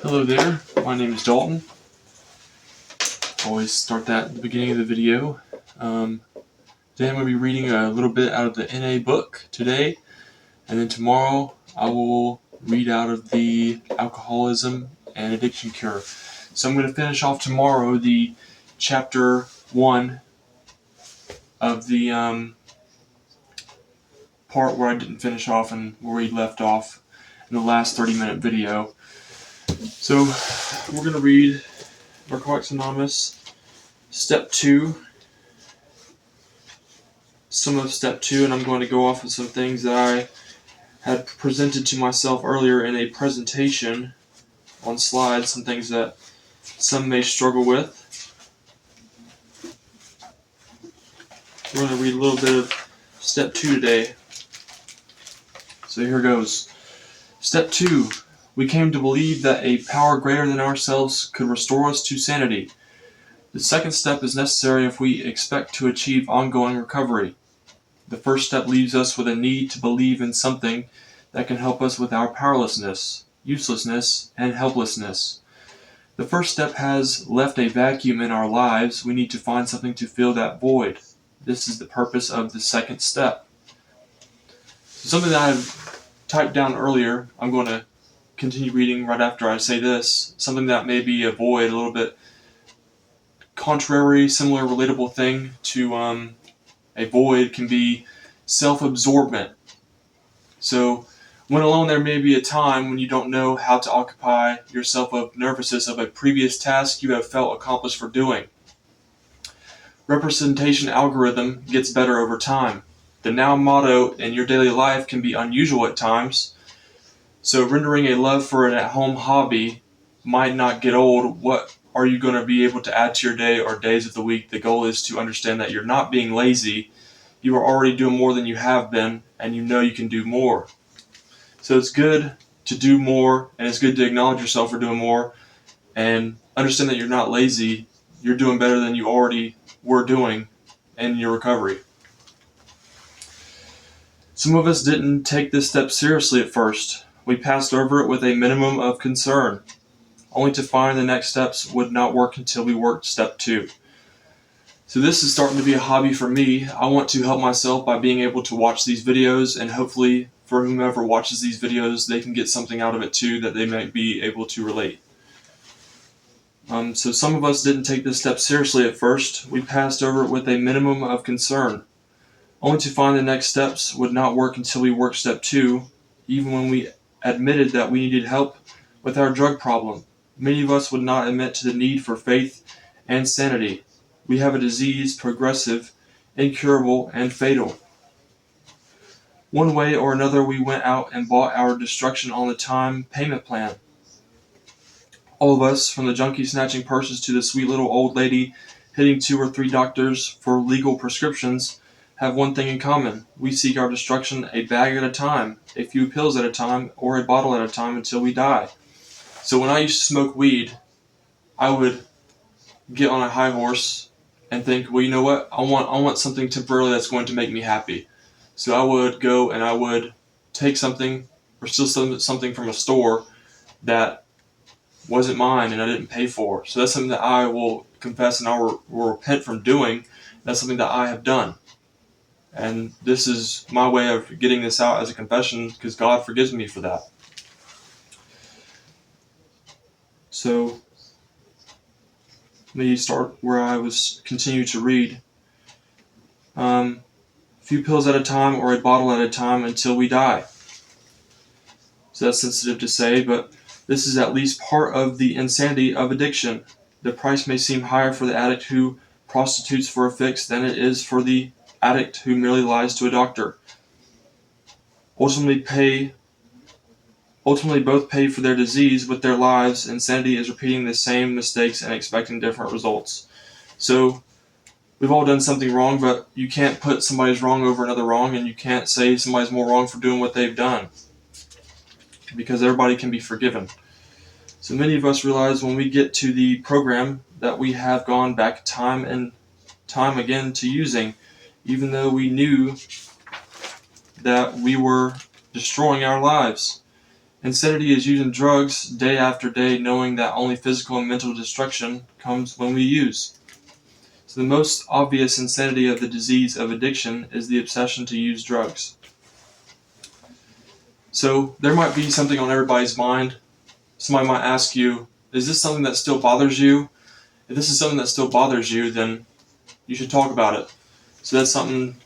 Hello there, my name is Dalton. Always start that at the beginning of the video. Today I'm going to be reading a little bit out of the NA book today, and then tomorrow I will read out of the Alcoholism and Addiction Cure. So I'm going to finish off tomorrow the chapter 1 of the part where I didn't finish off and where we left off in the last 30-minute video. So we're going to read Narcotics Anonymous, Step 2, some of Step 2, and I'm going to go off of some things that I had presented to myself earlier in a presentation on slides, some things that some may struggle with. We're going to read a little bit of Step 2 today. So here goes. Step 2. We came to believe that a power greater than ourselves could restore us to sanity. The second step is necessary if we expect to achieve ongoing recovery. The first step leaves us with a need to believe in something that can help us with our powerlessness, uselessness, and helplessness. The first step has left a vacuum in our lives. We need to find something to fill that void. This is the purpose of the second step. So something that I've typed down earlier, I'm going to continue reading right after I say this. Something that may be a void, a little bit contrary, similar, relatable thing to a void can be self-absorbment. So when alone, there may be a time when you don't know how to occupy yourself of nervousness of a previous task you have felt accomplished for doing. Representation algorithm gets better over time. The now motto in your daily life can be unusual at times. So rendering a love for an at-home hobby might not get old. What are you going to be able to add to your day or days of the week? The goal is to understand that you're not being lazy. You are already doing more than you have been, and you know you can do more. So it's good to do more, and it's good to acknowledge yourself for doing more, and understand that you're not lazy. You're doing better than you already were doing in your recovery. Some of us didn't take this step seriously at first. We passed over it with a minimum of concern, only to find the next steps would not work until we worked Step 2. So this is starting to be a hobby for me. I want to help myself by being able to watch these videos, and hopefully for whomever watches these videos, they can get something out of it too that they might be able to relate. So some of us didn't take this step seriously at first. We passed over it with a minimum of concern, only to find the next steps would not work until we worked Step 2, even when we admitted that we needed help with our drug problem. Many of us would not admit to the need for faith and sanity. We have a disease, progressive, incurable, and fatal. One way or another, we went out and bought our destruction on the time payment plan. All of us, from the junkie snatching purses to the sweet little old lady hitting 2 or 3 doctors for legal prescriptions, have one thing in common. We seek our destruction a bag at a time, a few pills at a time, or a bottle at a time until we die. So when I used to smoke weed, I would get on a high horse and think, well, you know what? I want something temporarily that's going to make me happy. So I would go and I would take something or steal something from a store that wasn't mine and I didn't pay for. So that's something that I will confess and I will repent from doing. That's something that I have done. And this is my way of getting this out as a confession because God forgives me for that. So let me start where I was continue to read. A few pills at a time or a bottle at a time until we die. So that's sensitive to say, but this is at least part of the insanity of addiction. The price may seem higher for the addict who prostitutes for a fix than it is for the addict who merely lies to a doctor. Ultimately both pay for their disease with their lives. Insanity is repeating the same mistakes and expecting different results. So we've all done something wrong, but you can't put somebody's wrong over another wrong, and you can't say somebody's more wrong for doing what they've done, because everybody can be forgiven. So many of us realize when we get to the program that we have gone back time and time again to using, even though we knew that we were destroying our lives. Insanity is using drugs day after day, knowing that only physical and mental destruction comes when we use. So the most obvious insanity of the disease of addiction is the obsession to use drugs. So there might be something on everybody's mind. Somebody might ask you, is this something that still bothers you? If this is something that still bothers you, then you should talk about it. So that's something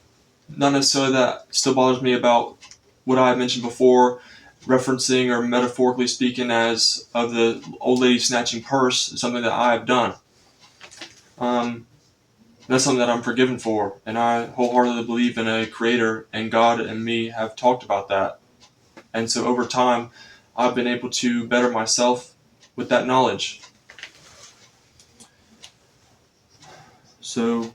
not necessarily that still bothers me about what I mentioned before, referencing or metaphorically speaking as of the old lady snatching purse, is something that I have done. That's something that I'm forgiven for, and I wholeheartedly believe in a creator, and God and me have talked about that. And so over time, I've been able to better myself with that knowledge. So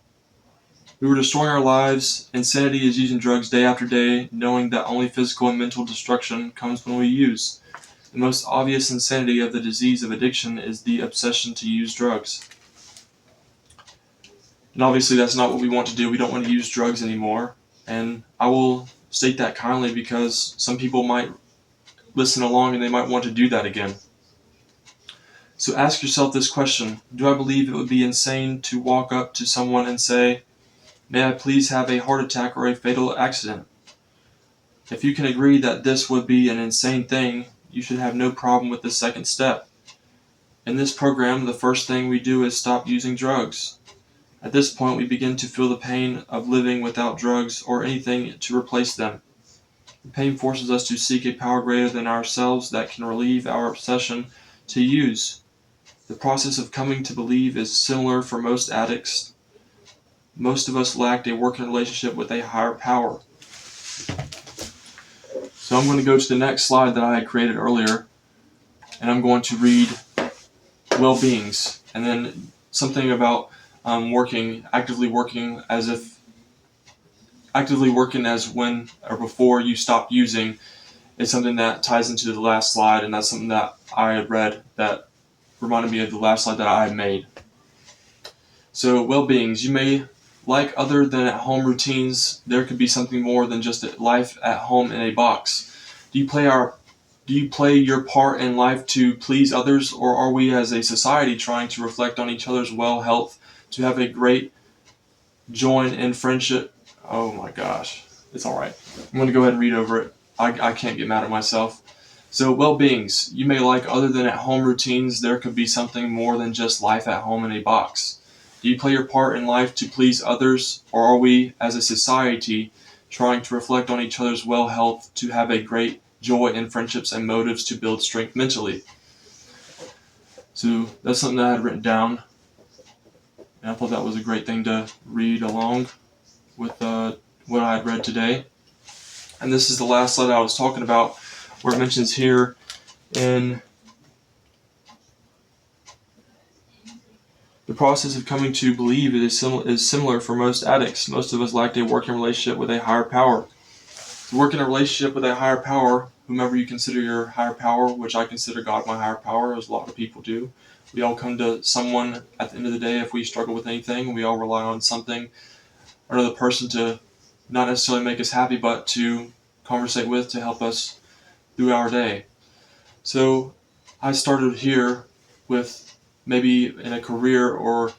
we were destroying our lives. Insanity is using drugs day after day, knowing that only physical and mental destruction comes when we use. The most obvious insanity of the disease of addiction is the obsession to use drugs. And obviously that's not what we want to do. We don't want to use drugs anymore. And I will state that kindly because some people might listen along and they might want to do that again. So ask yourself this question: do I believe it would be insane to walk up to someone and say, "May I please have a heart attack or a fatal accident"? If you can agree that this would be an insane thing, you should have no problem with the second step. In this program, the first thing we do is stop using drugs. At this point, we begin to feel the pain of living without drugs or anything to replace them. The pain forces us to seek a power greater than ourselves that can relieve our obsession to use. The process of coming to believe is similar for most addicts. Most of us lacked a working relationship with a higher power. So I'm going to go to the next slide that I had created earlier, and I'm going to read well-beings, and then something about actively working as when or before you stop using is something that ties into the last slide, and that's something that I had read that reminded me of the last slide that I had made. So well-beings, you may like other than at-home routines. There could be something more than just a life at home in a box. Do you play your part in life to please others, or are we as a society trying to reflect on each other's well-health, to have a great join in friendship? Oh my gosh, it's all right. I'm going to go ahead and read over it. I can't get mad at myself. So well-beings, you may like other than at-home routines. There could be something more than just life at home in a box. Do you play your part in life to please others, or are we as a society trying to reflect on each other's well-health, to have a great joy in friendships and motives to build strength mentally? So that's something that I had written down, and I thought that was a great thing to read along with what I had read today. And this is the last slide I was talking about, where it mentions here in the process of coming to believe is similar for most addicts. Most of us lacked a working relationship with a higher power. To work in a relationship with a higher power, whomever you consider your higher power, which I consider God my higher power, as a lot of people do. We all come to someone at the end of the day if we struggle with anything. We all rely on something or another person to not necessarily make us happy, but to conversate with, to help us through our day. So I started here with maybe in a career or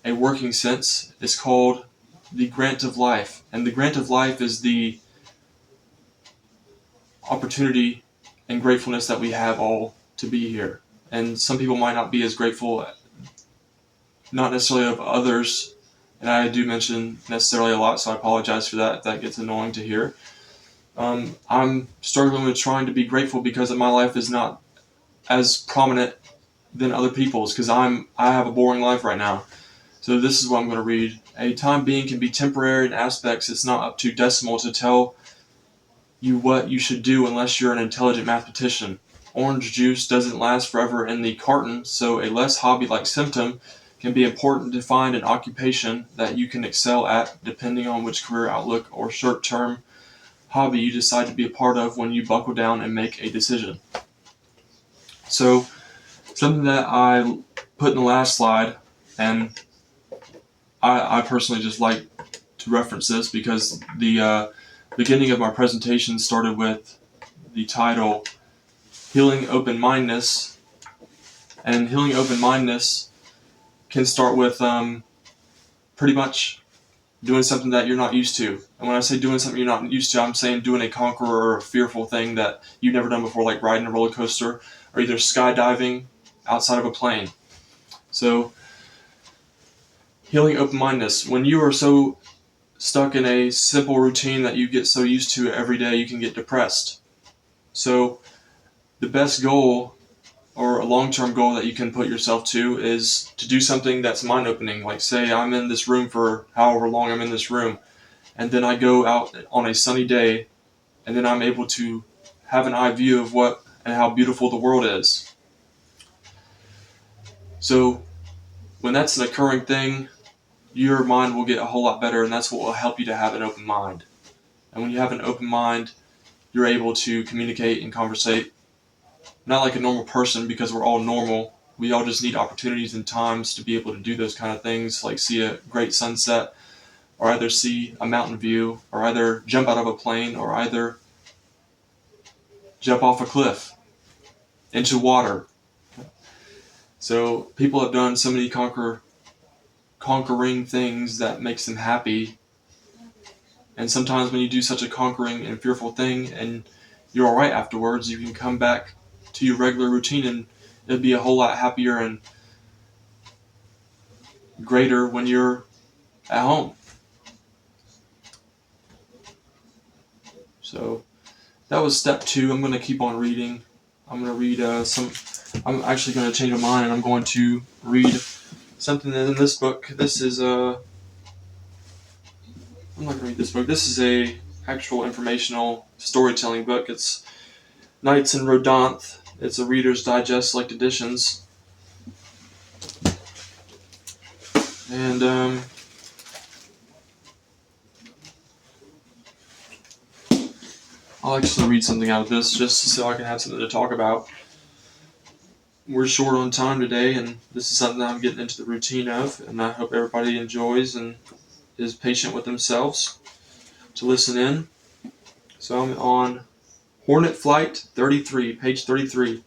a working sense. It's called the grant of life. And the grant of life is the opportunity and gratefulness that we have all to be here. And some people might not be as grateful, not necessarily of others, and I do mention necessarily a lot, so I apologize for that if that gets annoying to hear. I'm struggling with trying to be grateful because my life is not as prominent than other people's, because I have a boring life right now. So this is what I'm going to read. A time being can be temporary in aspects. It's not up to decimal to tell you what you should do unless you're an intelligent mathematician. Orange juice doesn't last forever in the carton, so a less hobby-like symptom can be important to find an occupation that you can excel at, depending on which career outlook or short-term hobby you decide to be a part of when you buckle down and make a decision. So something that I put in the last slide, and I personally just like to reference this because the beginning of my presentation started with the title, healing open-mindedness. And healing open-mindedness can start with pretty much doing something that you're not used to. And when I say doing something you're not used to, I'm saying doing a conqueror or a fearful thing that you've never done before, like riding a roller coaster or either skydiving outside of a plane. So, healing open-mindedness. When you are so stuck in a simple routine that you get so used to every day, you can get depressed. So, the best goal or a long-term goal that you can put yourself to is to do something that's mind-opening. Like, say I'm in this room for however long I'm in this room, and then I go out on a sunny day, and then I'm able to have an eye view of what and how beautiful the world is. So when that's an occurring thing, your mind will get a whole lot better, and that's what will help you to have an open mind. And when you have an open mind, you're able to communicate and conversate, not like a normal person, because we're all normal. We all just need opportunities and times to be able to do those kind of things, like see a great sunset, or either see a mountain view, or either jump out of a plane, or either jump off a cliff into water. So people have done so many conquering things that makes them happy. And sometimes when you do such a conquering and fearful thing and you're all right afterwards, you can come back to your regular routine and it'll be a whole lot happier and greater when you're at home. So that was step 2. I'm going to keep on reading. I'm going to read I'm actually going to change my mind, and I'm going to read something in this book. This is I'm not going to read this book. This is a actual informational storytelling book. It's Knights in Rodanthe. It's a Reader's Digest select editions. And I'll actually read something out of this just so I can have something to talk about. We're short on time today, and this is something that I'm getting into the routine of, and I hope everybody enjoys and is patient with themselves to listen in. So I'm on Hornet Flight 33, page 33.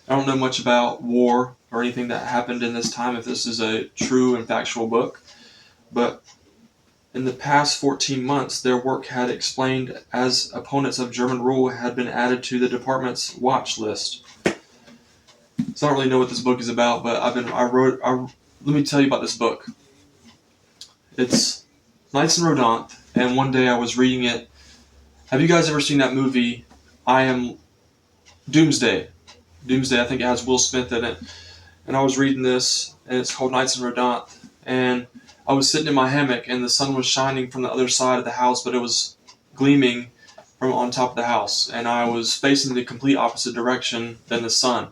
I don't know much about war or anything that happened in this time, if this is a true and factual book, but in the past 14 months, their work had explained as opponents of German rule had been added to the department's watch list. So I don't really know what this book is about, but let me tell you about this book. It's Knights in Rodanthe, and one day I was reading it. Have you guys ever seen that movie, I Am Doomsday? Doomsday, I think it has Will Smith in it. And I was reading this, and it's called Knights in Rodanthe. And I was sitting in my hammock, and the sun was shining from the other side of the house, but it was gleaming from on top of the house. And I was facing the complete opposite direction than the sun.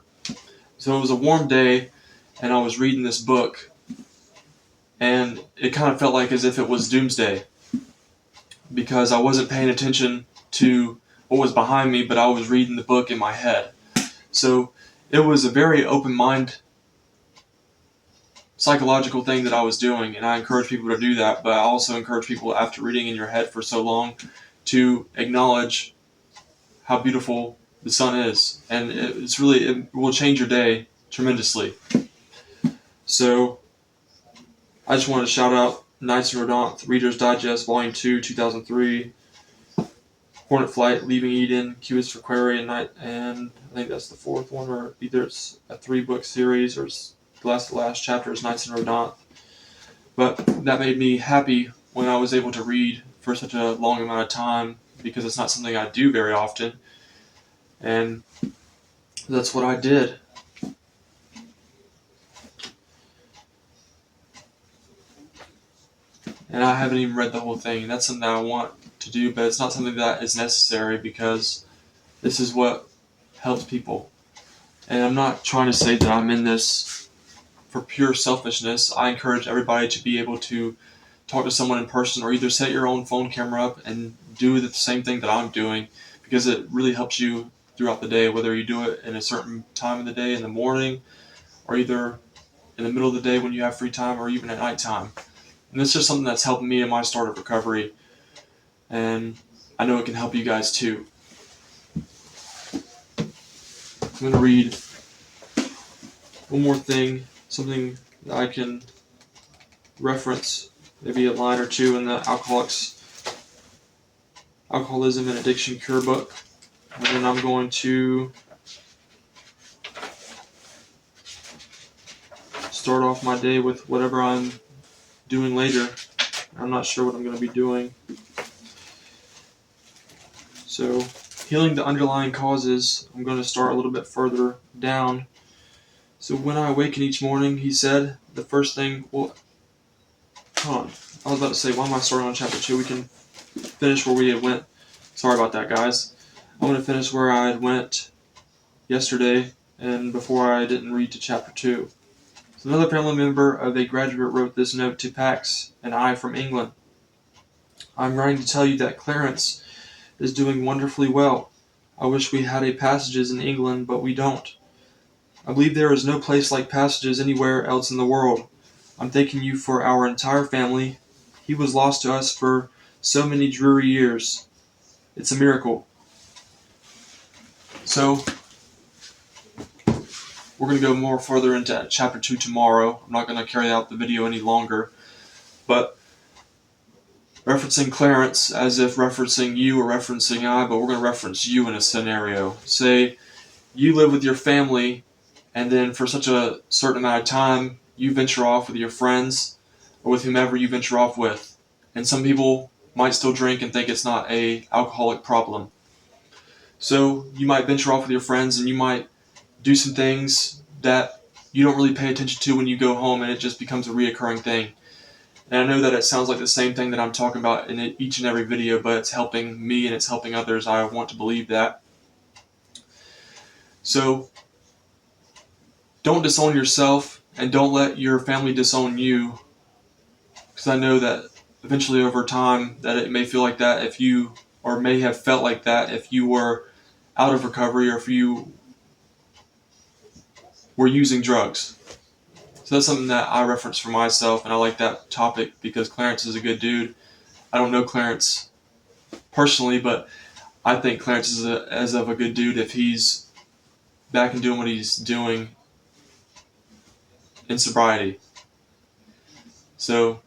So it was a warm day, and I was reading this book, and it kind of felt like as if it was Doomsday, because I wasn't paying attention to what was behind me, but I was reading the book in my head. So it was a very open mind psychological thing that I was doing, and I encourage people to do that, but I also encourage people, after reading in your head for so long, to acknowledge how beautiful the sun is, and it will change your day tremendously. So I just wanted to shout out Knights in Rodanthe, Reader's Digest, Volume 2, 2003, Hornet Flight, Leaving Eden, Q is for Query, and I think that's the 4th one, or either it's a 3-book series or the last chapter is Knights in Rodanthe. But that made me happy when I was able to read for such a long amount of time, because it's not something I do very often, and that's what I did. And I haven't even read the whole thing. That's something that I want to do, but it's not something that is necessary, because this is what helps people. And I'm not trying to say that I'm in this for pure selfishness. I encourage everybody to be able to talk to someone in person, or either set your own phone camera up and do the same thing that I'm doing, because it really helps you throughout the day, whether you do it in a certain time of the day in the morning, or either in the middle of the day when you have free time, or even at nighttime. And it's just something that's helping me in my start of recovery, and I know it can help you guys too. I'm going to read one more thing, something that I can reference, maybe a line or two in the Alcoholism and Addiction Cure book. And then I'm going to start off my day with whatever I'm doing later. I'm not sure what I'm going to be doing. So, healing the underlying causes, I'm going to start a little bit further down. So when I awaken each morning, he said, the first thing, well, hold on. I was about to say, why am I starting on chapter 2? We can finish where we had went. Sorry about that, guys. I'm going to finish where I had went yesterday and before I didn't read to chapter 2. So another family member of a graduate wrote this note to Pax and I from England. I'm writing to tell you that Clarence is doing wonderfully well. I wish we had a Passages in England, but we don't. I believe there is no place like Passages anywhere else in the world. I'm thanking you for our entire family. He was lost to us for so many dreary years. It's a miracle. So, we're going to go more further into chapter 2 tomorrow. I'm not going to carry out the video any longer. But referencing Clarence as if referencing you or referencing I, but we're going to reference you in a scenario. Say, you live with your family, and then for such a certain amount of time, you venture off with your friends, or with whomever you venture off with. And some people might still drink and think it's not an alcoholic problem. So you might venture off with your friends, and you might do some things that you don't really pay attention to when you go home, and it just becomes a reoccurring thing. And I know that it sounds like the same thing that I'm talking about in each and every video, but it's helping me and it's helping others. I want to believe that. So, don't disown yourself, and don't let your family disown you, because I know that eventually over time that it may feel like that if you, or may have felt like that if you were out of recovery or if you were using drugs. So that's something that I reference for myself, and I like that topic because Clarence is a good dude. I don't know Clarence personally, but I think Clarence is as of a good dude if he's back and doing what he's doing in sobriety. So,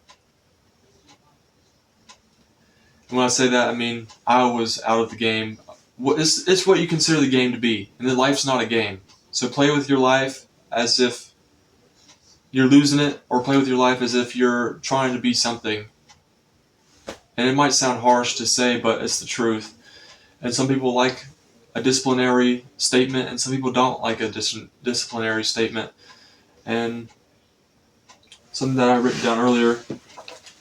when I say that, I mean I was out of the game. It's what you consider the game to be, and then life's not a game. So play with your life as if you're losing it, or play with your life as if you're trying to be something. And it might sound harsh to say, but it's the truth. And some people like a disciplinary statement, and some people don't like a disciplinary statement. And something that I written down earlier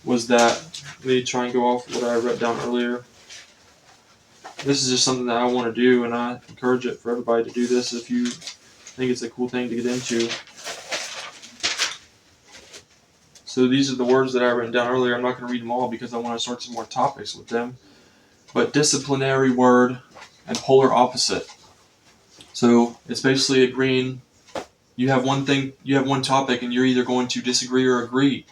was that, let me try and go off what I wrote down earlier. This is just something that I want to do, and I encourage it for everybody to do this if you think it's a cool thing to get into. So these are the words that I written down earlier. I'm not going to read them all because I want to start some more topics with them. But disciplinary word and polar opposite. So it's basically agreeing. You have one thing, you have one topic, and you're either going to disagree or agree.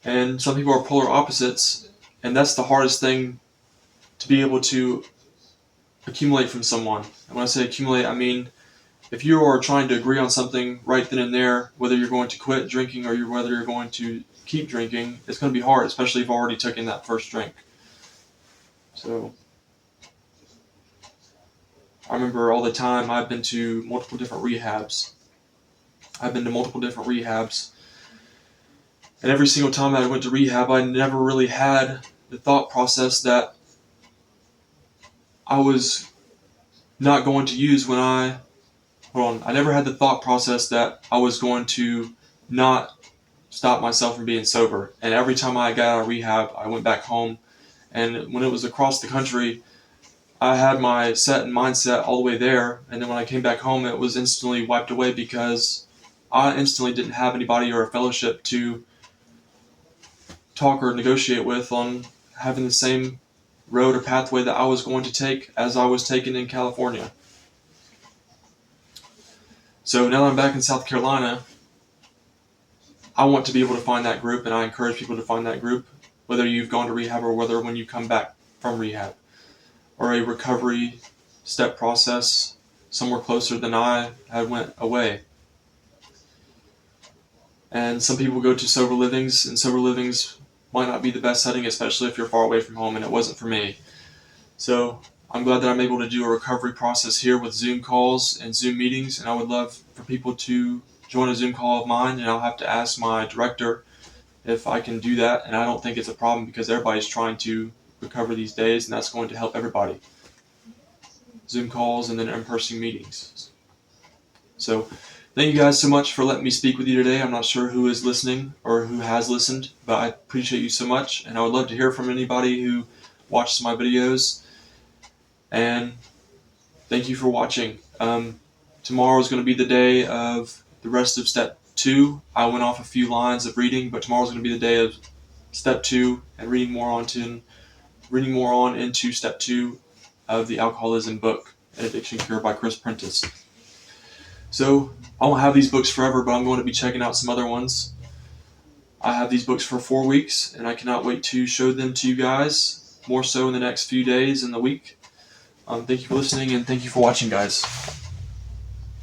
And some people are polar opposites, and that's the hardest thing to be able to accumulate from someone. And when I say accumulate, I mean if you are trying to agree on something right then and there, whether you're going to quit drinking or whether you're going to keep drinking, it's going to be hard, especially if you've already taken that first drink. So, I remember all the time I've been to multiple different rehabs. And every single time I went to rehab, I never really had the thought process that I was not going to use when I never had the thought process that I was going to not stop myself from being sober. And every time I got out of rehab, I went back home. And when it was across the country, I had my set and mindset all the way there. And then when I came back home, it was instantly wiped away because I instantly didn't have anybody or a fellowship to talk or negotiate with on having the same road or pathway that I was going to take as I was taking in California. So now that I'm back in South Carolina, I want to be able to find that group, and I encourage people to find that group, whether you've gone to rehab or whether when you come back from rehab, or a recovery step process. somewhere closer than I had went away. And some people go to sober livings, and sober livings might not be the best setting, especially if you're far away from home, and it wasn't for me. So I'm glad that I'm able to do a recovery process here with Zoom calls and Zoom meetings, and I would love for people to join a Zoom call of mine, and I'll have to ask my director if I can do that, and I don't think it's a problem because everybody's trying to recover these days, and that's going to help everybody. Zoom calls and then in-person meetings. So thank you guys so much for letting me speak with you today. I'm not sure who is listening or who has listened, but I appreciate you so much, and I would love to hear from anybody who watches my videos. And thank you for watching. Tomorrow is going to be the day of the rest of step 2. I went off a few lines of reading, but tomorrow is going to be the day of step 2 and reading more on into step 2 of the alcoholism book, An Addiction Cure by Chris Prentice. So I won't have these books forever, but I'm going to be checking out some other ones. I have these books for 4 weeks, and I cannot wait to show them to you guys, more so in the next few days in the week. Thank you for listening, and thank you for watching, guys.